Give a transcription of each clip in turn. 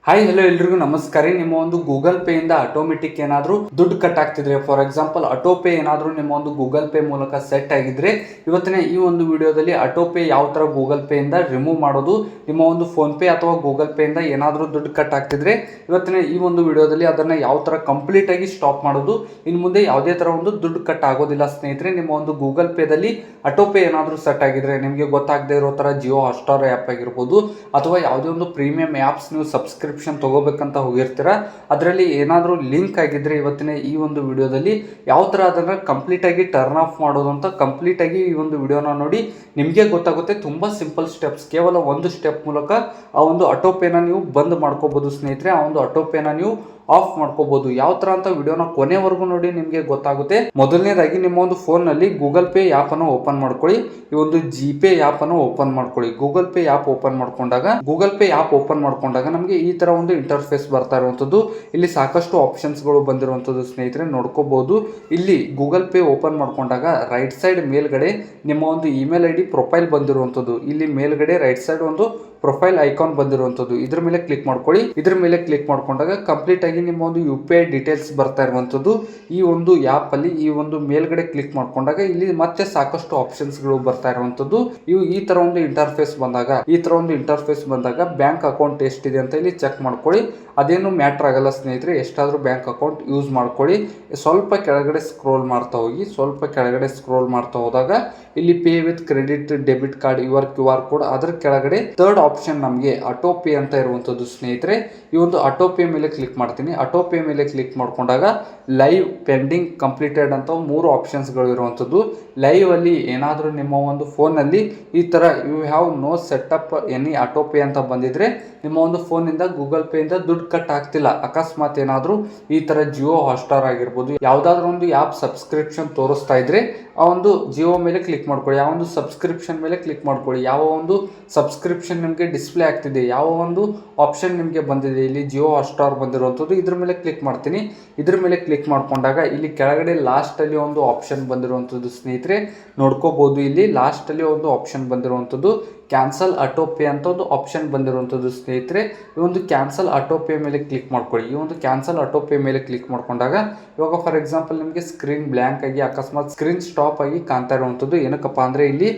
Hi hello ಎಲ್ರಿಗೂ ನಮಸ್ಕಾರ. ನಿಮ್ಮ ಒಂದು ಗೂಗಲ್ ಪೇ ಇಂದ ಆಟೋಮೆಟಿಕ್ ಏನಾದರೂ ದುಡ್ಡು ಕಟ್ ಆಗ್ತಿದ್ರೆ, ಫಾರ್ ಎಕ್ಸಾಂಪಲ್ ಆಟೋ ಪೇ ಏನಾದರೂ ನಿಮ್ಮ ಒಂದು ಗೂಗಲ್ ಪೇ ಮೂಲಕ ಸೆಟ್ ಆಗಿದ್ರೆ, ಇವತ್ತಿನ ಈ ಒಂದು ವಿಡಿಯೋದಲ್ಲಿ ಆಟೋ ಪೇ ಯಾವ ತರ ಗೂಗಲ್ ಪೇ ಇಂದ ರಿಮೂವ್ ಮಾಡೋದು, ನಿಮ್ಮ ಒಂದು ಫೋನ್ ಪೇ ಅಥವಾ ಗೂಗಲ್ ಪೇ ಇಂದ ಏನಾದರೂ ದುಡ್ಡು ಕಟ್ ಆಗ್ತಿದ್ರೆ ಇವತ್ತಿನ ಈ ಒಂದು ವಿಡಿಯೋದಲ್ಲಿ ಅದನ್ನ ಯಾವ ತರ ಕಂಪ್ಲೀಟ್ ಆಗಿ ಸ್ಟಾಪ್ ಮಾಡೋದು, ಇನ್ನು ಮುಂದೆ ಯಾವುದೇ ತರ ಒಂದು ದುಡ್ಡು ಕಟ್ ಆಗೋದಿಲ್ಲ ಸ್ನೇಹಿತರೆ. ನಿಮ್ಮ ಒಂದು ಗೂಗಲ್ ಪೇದಲ್ಲಿ ಆಟೋ ಪೇ ಏನಾದರೂ ಸೆಟ್ ಆಗಿದ್ರೆ, ನಿಮಗೆ ಗೊತ್ತಾಗದೇ ಇರೋ ತರ ಜಿಯೋ ಹಾಟ್ಸ್ಟಾರ್ ಆ್ಯಪ್ ಆಗಿರ್ಬೋದು ಅಥವಾ ಯಾವುದೇ ಒಂದು ಪ್ರೀಮಿಯಂ ಆ್ಯಪ್ಸ್ ನೀವು ಸಬ್ಸ್ಕ್ರಿಪ್ಷನ್ ತಗೋಬೇಕಂತ ಹೋಗಿರ್ತೀರ, ಅದರಲ್ಲಿ ಏನಾದರೂ ಲಿಂಕ್ ಆಗಿದ್ರೆ ಇವತ್ತಿನ ಈ ಒಂದು ವಿಡಿಯೋದಲ್ಲಿ ಯಾವ ತರ ಅದನ್ನ ಕಂಪ್ಲೀಟ್ ಆಗಿ ಟರ್ನ್ ಆಫ್ ಮಾಡೋದು ಅಂತ ಕಂಪ್ಲೀಟ್ ಆಗಿ ಈ ಒಂದು ವಿಡಿಯೋನ ನೋಡಿ ನಿಮಗೆ ಗೊತ್ತಾಗುತ್ತೆ. ತುಂಬಾ ಸಿಂಪಲ್ ಸ್ಟೆಪ್ಸ್, ಕೇವಲ ಒಂದು ಸ್ಟೆಪ್ ಮೂಲಕ ಆ ಒಂದು ಆಟೋ ಪೇನ ನೀವು ಬಂದ್ ಮಾಡ್ಕೋಬಹುದು ಸ್ನೇಹಿತರೆ. ಆ ಒಂದು ಆಟೋ ಪೇನ ನೀವು ಆಫ್ ಮಾಡ್ಕೋಬಹುದು. ಯಾವ ತರ ಅಂತ ವಿಡಿಯೋನ ಕೊನೆವರೆಗೂ ನೋಡಿ ನಿಮಗೆ ಗೊತ್ತಾಗುತ್ತೆ. ಮೊದಲನೇದಾಗಿ ನಿಮ್ಮ ಒಂದು ಫೋನ್ ನಲ್ಲಿ ಗೂಗಲ್ ಪೇ ಆಪ್ ಅನ್ನು ಓಪನ್ ಮಾಡ್ಕೊಳ್ಳಿ. ಈ ಒಂದು ಜಿ ಪೇ ಆಪ್ ಅನ್ನು ಓಪನ್ ಮಾಡ್ಕೊಳ್ಳಿ. ಗೂಗಲ್ ಪೇ ಆಪ್ ಓಪನ್ ಮಾಡ್ಕೊಂಡಾಗ ನಮಗೆ ಈ ತರ ಒಂದು ಇಂಟರ್ಫೇಸ್ ಬರ್ತಾ ಇರುವಂತದ್ದು. ಇಲ್ಲಿ ಸಾಕಷ್ಟು ಆಪ್ಷನ್ಸ್ ಗಳು ಬಂದಿರುವಂತದ್ದು ಸ್ನೇಹಿತರೆ, ನೋಡ್ಕೋಬಹುದು. ಇಲ್ಲಿ ಗೂಗಲ್ ಪೇ ಓಪನ್ ಮಾಡ್ಕೊಂಡಾಗ ರೈಟ್ ಸೈಡ್ ಮೇಲ್ಗಡೆ ನಿಮ್ಮ ಒಂದು ಇಮೇಲ್ ಐಡಿ ಪ್ರೊಫೈಲ್ ಬಂದಿರುವಂತದ್ದು. ಇಲ್ಲಿ ಮೇಲ್ಗಡೆ ರೈಟ್ ಸೈಡ್ ಒಂದು ಪ್ರೊಫೈಲ್ ಐಕಾನ್ ಬಂದಿರುವಂತದ್ದು. ಇದ್ರ ಮೇಲೆ ಕ್ಲಿಕ್ ಮಾಡ್ಕೊಳ್ಳಿ. ಇದ್ರ ಮೇಲೆ ಕ್ಲಿಕ್ ಮಾಡ್ಕೊಂಡಾಗ ಕಂಪ್ಲೀಟ್ ಆಗಿ ನಿಮ್ಮ ಒಂದು ಯು ಪಿ ಐ ಡೀಟೇಲ್ಸ್ ಬರ್ತಾ ಇರುವಂತದ್ದು. ಈ ಒಂದು ಆಪ್ ಅಲ್ಲಿ ಈ ಒಂದು ಮೇಲ್ಗಡೆ ಕ್ಲಿಕ್ ಮಾಡ್ಕೊಂಡಾಗ ಇಲ್ಲಿ ಮತ್ತೆ ಸಾಕಷ್ಟು ಆಪ್ಷನ್ಸ್ ಗಳು ಬರ್ತಾ ಇರುವಂತದ್ದು. ಈ ತರ ಒಂದು ಇಂಟರ್ಫೇಸ್ ಬಂದಾಗ ಬ್ಯಾಂಕ್ ಅಕೌಂಟ್ ಎಷ್ಟಿದೆ ಅಂತ ಇಲ್ಲಿ ಚೆಕ್ ಮಾಡ್ಕೊಳ್ಳಿ. ಅದೇನು ಮ್ಯಾಟರ್ ಆಗಲ್ಲ ಸ್ನೇಹಿತರೆ, ಎಷ್ಟಾದ್ರೂ ಬ್ಯಾಂಕ್ ಅಕೌಂಟ್ ಯೂಸ್ ಮಾಡ್ಕೊಳ್ಳಿ. ಸ್ವಲ್ಪ ಕೆಳಗಡೆ ಸ್ಕ್ರೋಲ್ ಮಾಡ್ತಾ ಹೋದಾಗ ಇಲ್ಲಿ pay with credit debit card your Q R code, ಅದರ ಕೆಳಗಡೆ ಥರ್ಡ್ ಆಪ್ಷನ್ ನಮಗೆ ಆಟೋ ಪೇ ಅಂತ ಇರುವಂತದ್ದು ಸ್ನೇಹಿತರೆ. ಈ ಒಂದು ಆಟೋ ಪೇ ಮೇಲೆ ಕ್ಲಿಕ್ ಮಾಡ್ತೀನಿ. ಆಟೋ ಪೇ ಮೇಲೆ ಕ್ಲಿಕ್ ಮಾಡ್ಕೊಂಡಾಗ ಲೈವ್, ಪೆಂಡಿಂಗ್, ಕಂಪ್ಲೀಟೆಡ್ ಅಂತ 3 ಆಪ್ಷನ್ಸ್ ಗಳು ಇರುವಂತದ್ದು. ಲೈವ್ ಅಲ್ಲಿ ಏನಾದರೂ ನಿಮ್ಮ ಒಂದು ಫೋನ್ ಅಲ್ಲಿ ಈ ತರ you have no setup any auto pay ಅಂತ ಬಂದಿದ್ರೆ ನಿಮ್ಮ ಒಂದು ಫೋನ್ ಇಂದ ಗೂಗಲ್ ಪೇ ಇಂದ ದುಡ್ಡು ಕಟ್ ಆಗ್ತಿಲ್ಲ. ಅಕಸ್ಮಾತ್ ಏನಾದರೂ ಈ ತರ ಜಿಯೋ ಹಾಟ್ಸ್ಟಾರ್ ಆಗಿರ್ಬೋದು ಯಾವ್ದಾದ್ರು ಒಂದು ಆಪ್ ಸಬ್ಸ್ಕ್ರಿಪ್ಷನ್ ತೋರಿಸ್ತಾ ಇದ್ರೆ ಆ ಒಂದು ಜಿಯೋ ಮೇಲೆ ಕ್ಲಿಕ್ ಮಾಡ್ಕೊಳ್ಳಿ. ಆ ಒಂದು ಸಬ್ಸ್ಕ್ರಿಪ್ಷನ್ ಮೇಲೆ ಕ್ಲಿಕ್ ಮಾಡ್ಕೊಳ್ಳಿ. ಯಾವ ಒಂದು ಸಬ್ಸ್ಕ್ರಿಪ್ಷನ್ ನಿಮಗೆ ಡಿಸ್ಪ್ಲೇ ಆಗ್ತಿದೆ, ಯಾವ ಒಂದು ಆಪ್ಷನ್ ನಿಮಗೆ ಬಂದಿದೆ, ಇಲ್ಲಿ ಜಿಯೋ ಹಾಟ್ಸ್ಟಾರ್ ಬಂದಿರುವಂಥದ್ದು, ಇದ್ರ ಮೇಲೆ ಕ್ಲಿಕ್ ಮಾಡ್ತೀನಿ. ಇದ್ರ ಮೇಲೆ ಕ್ಲಿಕ್ ಮಾಡ್ಕೊಂಡಾಗ ಇಲ್ಲಿ ಕೆಳಗಡೆ ಲಾಸ್ಟ್ ಅಲ್ಲಿ ಒಂದು ಆಪ್ಷನ್ ಬಂದಿರುವಂಥದ್ದು ಸ್ನೇಹಿತರೆ, ನೋಡ್ಕೋಬಹುದು. ಇಲ್ಲಿ ಲಾಸ್ಟ್ ಅಲ್ಲಿ ಒಂದು ಆಪ್ಷನ್ ಬಂದಿರುವಂಥದ್ದು ಕ್ಯಾನ್ಸಲ್ ಆಟೋ ಪೇ ಅಂತ ಒಂದು ಆಪ್ಷನ್ ಬಂದಿರುವಂಥದ್ದು ಸ್ನೇಹಿತರೆ. ಈ ಒಂದು ಕ್ಯಾನ್ಸಲ್ ಆಟೋ ಪೇ ಮೇಲೆ ಕ್ಲಿಕ್ ಮಾಡ್ಕೊಳ್ಳಿ. ಈ ಒಂದು ಕ್ಯಾನ್ಸಲ್ ಆಟೋ ಪೇ ಮೇಲೆ ಕ್ಲಿಕ್ ಮಾಡ್ಕೊಂಡಾಗ ಇವಾಗ ಫಾರ್ ಎಕ್ಸಾಂಪಲ್ ನಿಮಗೆ ಸ್ಕ್ರೀನ್ ಬ್ಲ್ಯಾಂಕ್ ಆಗಿ ಅಕಸ್ಮಾತ್ ಸ್ಕ್ರೀನ್ ಸ್ಟಾಪ್ ಆಗಿ ಕಾಣ್ತಾ ಇರುವಂಥದ್ದು. ಏನಕ್ಕಪ್ಪ ಅಂದ್ರೆ ಇಲ್ಲಿ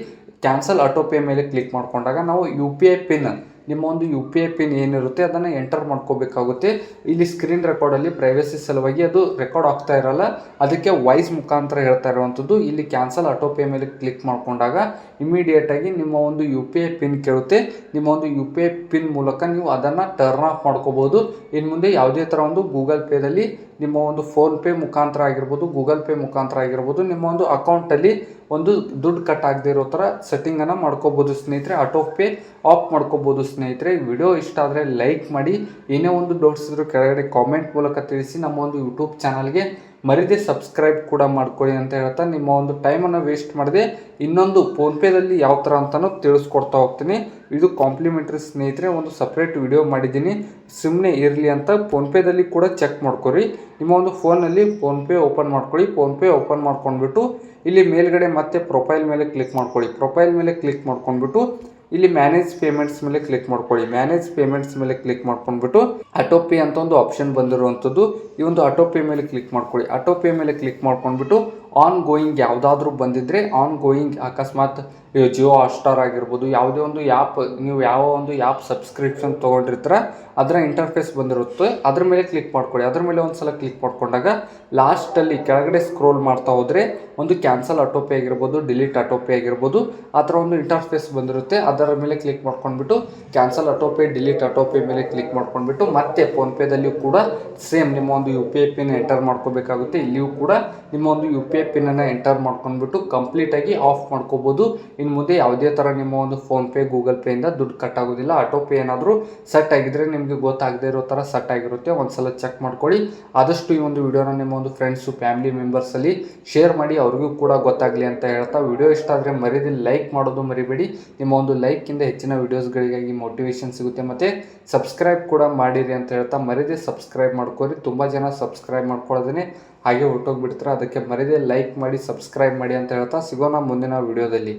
ಕ್ಯಾನ್ಸಲ್ ಆಟೋ ಪೇ ಮೇಲೆ ಕ್ಲಿಕ್ ಮಾಡ್ಕೊಂಡಾಗ ನಾವು ಯು ಪಿ ಐ ಪಿನ್, ನಿಮ್ಮ ಒಂದು ಯು ಪಿ ಐ ಪಿನ್ ಏನಿರುತ್ತೆ ಅದನ್ನು ಎಂಟರ್ ಮಾಡ್ಕೋಬೇಕಾಗುತ್ತೆ. ಇಲ್ಲಿ ಸ್ಕ್ರೀನ್ ರೆಕಾರ್ಡಲ್ಲಿ ಪ್ರೈವಸಿ ಸಲುವಾಗಿ ಅದು ರೆಕಾರ್ಡ್ ಆಗ್ತಾ ಇರಲ್ಲ, ಅದಕ್ಕೆ ವಾಯ್ಸ್ ಮುಖಾಂತರ ಹೇಳ್ತಾ ಇರುವಂಥದ್ದು. ಇಲ್ಲಿ ಕ್ಯಾನ್ಸಲ್ ಆಟೋ ಪೇ ಮೇಲೆ ಕ್ಲಿಕ್ ಮಾಡ್ಕೊಂಡಾಗ ಇಮಿಡಿಯೇಟ್ ಆಗಿ ನಿಮ್ಮ ಒಂದು ಯು ಪಿ ಐ ಪಿನ್ ಕೇಳುತ್ತೆ. ನಿಮ್ಮ ಒಂದು ಯು ಪಿ ಐ ಪಿನ್ ಮೂಲಕ ನೀವು ಅದನ್ನು ಟರ್ನ್ ಆಫ್ ಮಾಡ್ಕೋಬಹುದು. ಇನ್ನು ಮುಂದೆ ಯಾವುದೇ ಥರ ಒಂದು ಗೂಗಲ್ ಪೇದಲ್ಲಿ ನಿಮ್ಮ ಒಂದು ಫೋನ್ ಪೇ ಮುಖಾಂತರ ಆಗಿರ್ಬೋದು, ಗೂಗಲ್ ಪೇ ಮುಖಾಂತರ ಆಗಿರ್ಬೋದು, ನಿಮ್ಮ ಒಂದು ಅಕೌಂಟಲ್ಲಿ ಒಂದು ದುಡ್ಡು ಕಟ್ ಆಗದೆ ಇರೋ ಥರ ಸೆಟ್ಟಿಂಗನ್ನು ಮಾಡ್ಕೋಬೋದು ಸ್ನೇಹಿತರೆ. ಆಟೋ ಪೇ ಆಫ್ ಮಾಡ್ಕೋಬೋದು ಸ್ನೇಹಿತರೆ. ವಿಡಿಯೋ ಇಷ್ಟ ಆದರೆ ಲೈಕ್ ಮಾಡಿ. ಏನೇ ಒಂದು ಡೌಟ್ಸ್ ಇದ್ರೂ ಕೆಳಗಡೆ ಕಾಮೆಂಟ್ ಮೂಲಕ ತಿಳಿಸಿ. ನಮ್ಮ ಒಂದು ಯೂಟ್ಯೂಬ್ ಚಾನಲ್ಗೆ ಮರಿದೇ ಸಬ್ಸ್ಕ್ರೈಬ್ ಕೂಡ ಮಾಡ್ಕೊಳ್ಳಿ ಅಂತ ಹೇಳ್ತಾ ನಿಮ್ಮ ಒಂದು ಟೈಮನ್ನು ವೇಸ್ಟ್ ಮಾಡದೆ ಇನ್ನೊಂದು ಫೋನ್ಪೇದಲ್ಲಿ ಯಾವ ಥರ ಅಂತಲೂ ತಿಳಿಸ್ಕೊಡ್ತಾ ಹೋಗ್ತೀನಿ. ಇದು ಕಾಂಪ್ಲಿಮೆಂಟ್ರಿ ಸ್ನೇಹಿತರೆ, ಒಂದು ಸಪ್ರೇಟ್ ವಿಡಿಯೋ ಮಾಡಿದ್ದೀನಿ, ಸುಮ್ಮನೆ ಇರಲಿ ಅಂತ. ಫೋನ್ಪೇದಲ್ಲಿ ಕೂಡ ಚೆಕ್ ಮಾಡ್ಕೊರಿ. ನಿಮ್ಮ ಒಂದು ಫೋನಲ್ಲಿ ಫೋನ್ಪೇ ಓಪನ್ ಮಾಡ್ಕೊಳ್ಳಿ. ಫೋನ್ಪೇ ಓಪನ್ ಮಾಡ್ಕೊಂಡ್ಬಿಟ್ಟು ಇಲ್ಲಿ ಮೇಲ್ಗಡೆ ಮತ್ತೆ ಪ್ರೊಫೈಲ್ ಮೇಲೆ ಕ್ಲಿಕ್ ಮಾಡ್ಕೊಳ್ಳಿ. ಪ್ರೊಫೈಲ್ ಮೇಲೆ ಕ್ಲಿಕ್ ಮಾಡ್ಕೊಂಡ್ಬಿಟ್ಟು ಇಲ್ಲಿ ಮ್ಯಾನೇಜ್ ಪೇಮೆಂಟ್ಸ್ ಮೇಲೆ ಕ್ಲಿಕ್ ಮಾಡ್ಕೊಳ್ಳಿ. ಮ್ಯಾನೇಜ್ ಪೇಮೆಂಟ್ಸ್ ಮೇಲೆ ಕ್ಲಿಕ್ ಮಾಡ್ಕೊಂಡ್ಬಿಟ್ಟು ಆಟೋ ಪೇ ಅಂತ ಒಂದು ಆಪ್ಷನ್ ಬಂದಿರುವಂಥದ್ದು, ಈ ಒಂದು ಆಟೋ ಪೇ ಮೇಲೆ ಕ್ಲಿಕ್ ಮಾಡ್ಕೊಳ್ಳಿ. ಆಟೋ ಪೇ ಮೇಲೆ ಕ್ಲಿಕ್ ಮಾಡ್ಕೊಂಡ್ಬಿಟ್ಟು ಆನ್ ಗೋಯಿಂಗ್ ಯಾವುದಾದ್ರೂ ಬಂದಿದ್ರೆ ಆನ್ ಗೋಯಿಂಗ್, ಅಕಸ್ಮಾತ್ ಜಿಯೋ ಹಾಟ್ಸ್ಟಾರ್ ಆಗಿರ್ಬೋದು, ಯಾವುದೇ ಒಂದು ಆ್ಯಪ್, ನೀವು ಯಾವ ಒಂದು ಆ್ಯಪ್ ಸಬ್ಸ್ಕ್ರಿಪ್ಷನ್ ತೊಗೊಂಡಿರ್ತೀರ ಅದರ ಇಂಟರ್ಫೇಸ್ ಬಂದಿರುತ್ತೆ, ಅದ್ರ ಮೇಲೆ ಕ್ಲಿಕ್ ಮಾಡ್ಕೊಳ್ಳಿ. ಅದ್ರ ಮೇಲೆ ಒಂದ್ಸಲ ಕ್ಲಿಕ್ ಮಾಡ್ಕೊಂಡಾಗ ಲಾಸ್ಟಲ್ಲಿ ಕೆಳಗಡೆ ಸ್ಕ್ರೋಲ್ ಮಾಡ್ತಾ ಹೋದರೆ ಒಂದು ಕ್ಯಾನ್ಸಲ್ ಆಟೋ ಪೇ ಆಗಿರ್ಬೋದು, ಡಿಲೀಟ್ ಆಟೋ ಪೇ ಆಗಿರ್ಬೋದು, ಆ ಥರ ಒಂದು ಇಂಟರ್ಫೇಸ್ ಬಂದಿರುತ್ತೆ. ಅದರ ಮೇಲೆ ಕ್ಲಿಕ್ ಮಾಡ್ಕೊಂಡ್ಬಿಟ್ಟು cancel auto pay, delete auto pay ಮೇಲೆ ಕ್ಲಿಕ್ ಮಾಡ್ಕೊಂಡ್ಬಿಟ್ಟು ಮತ್ತೆ ಫೋನ್ಪೇದಲ್ಲಿಯೂ ಕೂಡ ಸೇಮ್ ನಿಮ್ಮ ಒಂದು U P I pin enter ಮಾಡ್ಕೋಬೇಕಾಗುತ್ತೆ. ಇಲ್ಲಿಯೂ ಕೂಡ ನಿಮ್ಮ ಒಂದು ಯು ಪಿ ಐ ಪಿನ್ನನ್ನು ಎಂಟರ್ ಮಾಡ್ಕೊಂಡ್ಬಿಟ್ಟು ಕಂಪ್ಲೀಟಾಗಿ ಆಫ್ ಮಾಡ್ಕೋಬೋದು. ಇನ್ನು ಮುಂದೆ ಯಾವುದೇ ಥರ ನಿಮ್ಮ ಒಂದು ಫೋನ್ಪೇ, ಗೂಗಲ್ ಪೇಯಿಂದ ದುಡ್ಡು ಕಟ್ ಆಗೋದಿಲ್ಲ. ಆಟೋ ಪೇ ಏನಾದರೂ ಸೆಟ್ ಆಗಿದ್ರೆ ನಿಮಗೆ ಗೊತ್ತಾಗದೇ ಇರೋ ಥರ ಸೆಟ್ ಆಗಿರುತ್ತೆ, ಒಂದ್ಸಲ ಚೆಕ್ ಮಾಡ್ಕೊಳ್ಳಿ. ಆದಷ್ಟು ಈ ಒಂದು ವಿಡಿಯೋನ ನಿಮ್ಮ ಒಂದು ಫ್ರೆಂಡ್ಸು, ಫ್ಯಾಮಿಲಿ ಮೆಂಬರ್ಸಲ್ಲಿ ಶೇರ್ ಮಾಡಿ, ಅವ್ರಿಗೂ ಕೂಡ ಗೊತ್ತಾಗಲಿ ಅಂತ ಹೇಳ್ತಾ, ವಿಡಿಯೋ ಇಷ್ಟ ಆದರೆ ಮರಿದೇ ಲೈಕ್ ಮಾಡೋದು ಮರಿಬೇಡಿ. ನಿಮ್ಮ ಒಂದು ಲೈಕಿಂದ ಹೆಚ್ಚಿನ ವಿಡಿಯೋಸ್ಗಳಿಗಾಗಿ ಮೋಟಿವೇಶನ್ ಸಿಗುತ್ತೆ, ಮತ್ತು ಸಬ್ಸ್ಕ್ರೈಬ್ ಕೂಡ ಮಾಡಿರಿ ಅಂತ ಹೇಳ್ತಾ ಮರಿದೇ ಸಬ್ಸ್ಕ್ರೈಬ್ ಮಾಡ್ಕೊರಿ. ತುಂಬ ಜನ ಸಬ್ಸ್ಕ್ರೈಬ್ ಮಾಡ್ಕೊಳ್ಳೋದೇ ಹಾಗೆ ಹೊರಟೋಗ್ಬಿಡ್ತಾರೆ, ಅದಕ್ಕೆ ಮರಿದೇ ಲೈಕ್ ಮಾಡಿ, ಸಬ್ಸ್ಕ್ರೈಬ್ ಮಾಡಿ ಅಂತ ಹೇಳ್ತಾ ಸಿಗೋಣ ಮುಂದಿನ ವಿಡಿಯೋದಲ್ಲಿ.